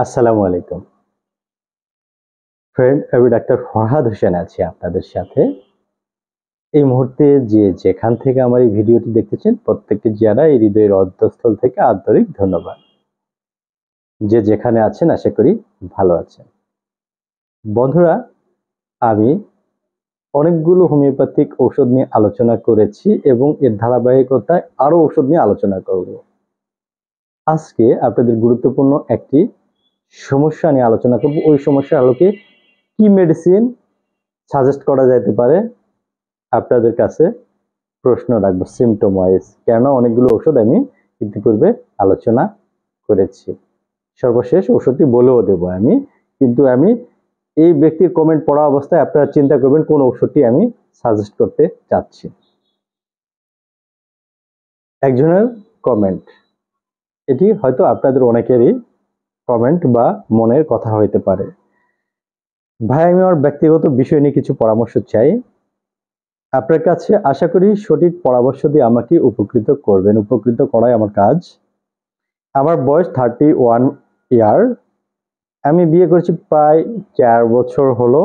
আসসালামু আলাইকুম ফ্রেন্ড, আমি ডাক্তার ফরহাদ হোসেন আছি আপনাদের সাথে। এই মুহূর্তে যেখান থেকে আমার এই ভিডিওটি দেখতেছেন প্রত্যেককে যারা এই হৃদয়ের অন্তঃস্থল থেকে আন্তরিক ধন্যবাদ। যেখানে আছেন আশা করি ভালো আছেন। বন্ধুরা, আমি অনেকগুলো হোমিওপ্যাথিক ঔষধ নিয়ে আলোচনা করেছি এবং এর ধারাবাহিকতায় আরো ঔষধ নিয়ে আলোচনা করব। আজকে আপনাদের গুরুত্বপূর্ণ একটি সমস্যা নিয়ে আলোচনা করব। ওই সমস্যার আলোকে কি মেডিসিন সাজেস্ট করা যেতে পারে আপনাদের কাছে প্রশ্ন রাখবো সিমটম ওয়াইজ। কেন অনেকগুলো ওষুধ আমি ইতিপূর্বে আলোচনা করেছি, সর্বশেষ ওষুধটি বলেও দেব আমি। কিন্তু আমি এই ব্যক্তির কমেন্ট পড়া অবস্থায় আপনারা চিন্তা করবেন কোন ওষুধটি আমি সাজেস্ট করতে চাচ্ছি। একজনের কমেন্ট, এটি হয়তো আপনাদের অনেকেরই কমেন্ট বা মনের কথা হইতে পারে। ভাই, আমি আমার ব্যক্তিগত বিষয় নিয়ে কিছু পরামর্শ চাই আপনার কাছে। আশা করি সঠিক পরামর্শ দিয়ে আমাকে উপকৃত করবেন। উপকৃত করাই আমার কাজ। আমার বয়স 31 ইয়ার। আমি বিয়ে করেছি প্রায় 4 বছর হলো।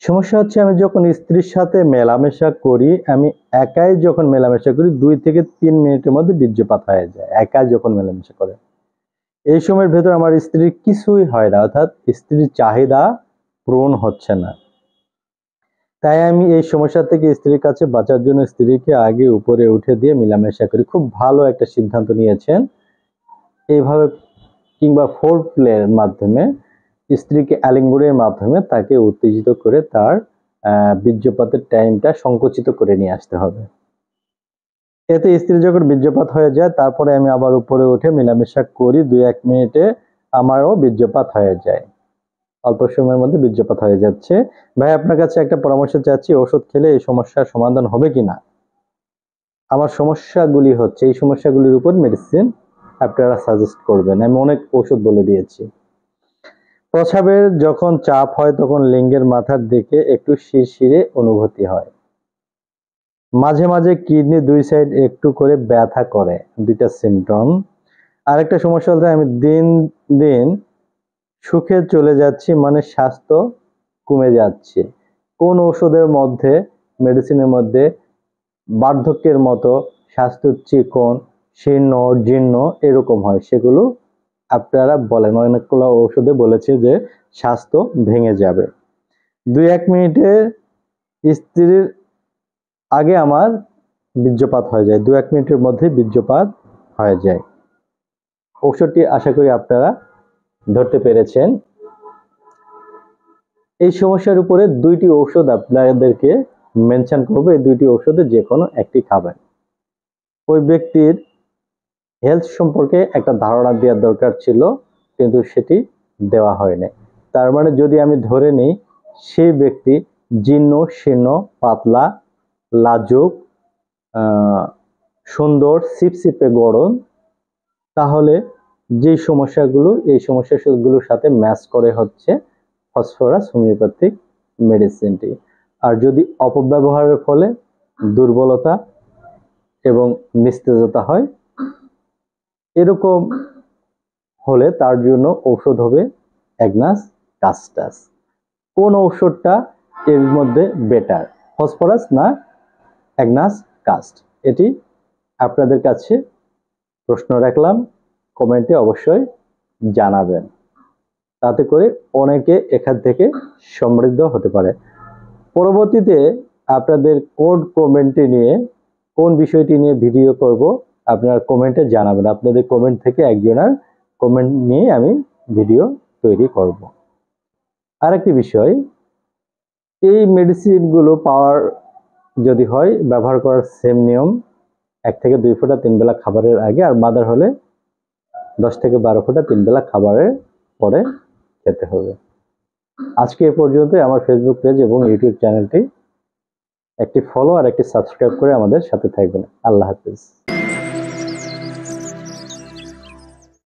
সমস্যা হচ্ছে, আমি যখন স্ত্রীর সাথে মেলামেশা করি, আমি একাই যখন মেলামেশা করি 2 থেকে 3 মিনিটের মধ্যে বীর্যপাত হয়ে যায়। একাই যখন মেলামেশা করে এই সময়ের ভেতর আমার স্ত্রীর কিছুই হয় না, অর্থাৎ স্ত্রীর চাহিদা পূরণ হচ্ছে না। তাই আমি এই সমস্যা থেকে স্ত্রীর কাছে বাঁচার জন্য স্ত্রীকে আগে উপরে উঠে দিয়ে মেলামেশা করি। খুব ভালো একটা সিদ্ধান্ত নিয়েছেন। এইভাবে কিংবা ফোর প্লের মাধ্যমে স্ত্রীকে আলিঙ্গনের মাধ্যমে তাকে উত্তেজিত করে তার বীর্যপাতের টাইমটা সংকুচিত করে নিয়ে আসতে হবে। এতে স্ত্রী যখন বীর্যপাত হয়ে যায়, তারপরে আমি আবার উপরে উঠে মেলামেশা করি। 2-1 মিনিটে আমারও বীর্যপাত হয়ে যায়। অল্প সময়ের মধ্যে বীর্যপাত হয়ে যাচ্ছে। ভাই, আপনার কাছে একটা পরামর্শ চাচ্ছি, ওষুধ খেলে এই সমস্যার সমাধান হবে কিনা। আমার সমস্যাগুলি হচ্ছে, এই সমস্যাগুলির উপর মেডিসিন আপনারা সাজেস্ট করবেন। আমি অনেক ওষুধ বলে দিয়েছি। প্রস্রাবের যখন চাপ হয় তখন লিঙ্গের মাথার দিকে একটু শিরশিরে অনুভূতি হয়। মাঝে মাঝে কিডনি 2 সাইড একটু করে ব্যথা করে, 2টা সিমটম। আরেকটা সমস্যা হচ্ছে, আমি দিন দিন সুখে চলে যাচ্ছি, মানে স্বাস্থ্য কমে যাচ্ছে। কোন ওষুধের মধ্যে, মেডিসিনের মধ্যে বার্ধক্যের মতো স্বাস্থ্য চিকন, শীর্ণ, জীর্ণ এরকম হয়, সেগুলো আপনারা বলেন। অনেকগুলো ওষুধে বলেছে যে স্বাস্থ্য ভেঙে যাবে। 2-1 মিনিটে স্ত্রীর আগে আমার বীর্যপাত হয়ে যায়। 2-1 মিনিটের মধ্যে বীর্যপাত হয়ে যায়। ঔষধটি আশা করি আপনারা ধরতে পেরেছেন। এই সমস্যার উপরে 2টি ঔষধ আপনাদেরকে মেনশন করবো। এই 2টি ঔষধে যে কোনো একটি খাবেন। ওই ব্যক্তির হেলথ সম্পর্কে একটা ধারণা দেওয়ার দরকার ছিল, কিন্তু সেটি দেওয়া হয়নি। তার মানে যদি আমি ধরে নিই সেই ব্যক্তি জীর্ণ, শীর্ণ, পাতলা, লাজুক, সুন্দর, সিপসিপে গড়ন, তাহলে যে সমস্যাগুলো, এই সমস্যাগুলোর সাথে ম্যাচ করে হচ্ছে ফসফরাস হোমিওপ্যাথিক মেডিসিনটি। আর যদি অপব্যবহারের ফলে দুর্বলতা এবং নিস্তেজতা হয়, এরকম হলে তার জন্য ঔষধ হবে অ্যাগনাস কাস্টাস। কোন ঔষধটা এর মধ্যে বেটার, ফসফরাস না অ্যাগনাস কাস্ট? এটি আপনাদের কাছে প্রশ্ন রাখলাম। কমেন্টে অবশ্যই জানাবেন, তাতে করে অনেকে এখান থেকে সমৃদ্ধ হতে পারে। পরবর্তীতে আপনাদের কোন কমেন্টে নিয়ে, কোন বিষয়টি নিয়ে ভিডিও করব আপনারা কমেন্টে জানাবেন। আপনাদের কমেন্ট থেকে একজনের কমেন্ট নিয়ে আমি ভিডিও তৈরি করব। আরেকটি বিষয়, এই মেডিসিনগুলো পাওয়ার যদি হয়, ব্যবহার করার সেম নিয়ম। 1 থেকে 2 ফোঁটা 3 বেলা খাবারের আগে, আর মাদার হলে 10 থেকে 12 ফোঁটা 3 বেলা খাবারের পরে খেতে হবে। আজকে এ পর্যন্ত। আমার ফেসবুক পেজ এবং ইউটিউব চ্যানেলটি একটি ফলো আর একটি সাবস্ক্রাইব করে আমাদের সাথে থাকবেন। আল্লাহ হাফেজ।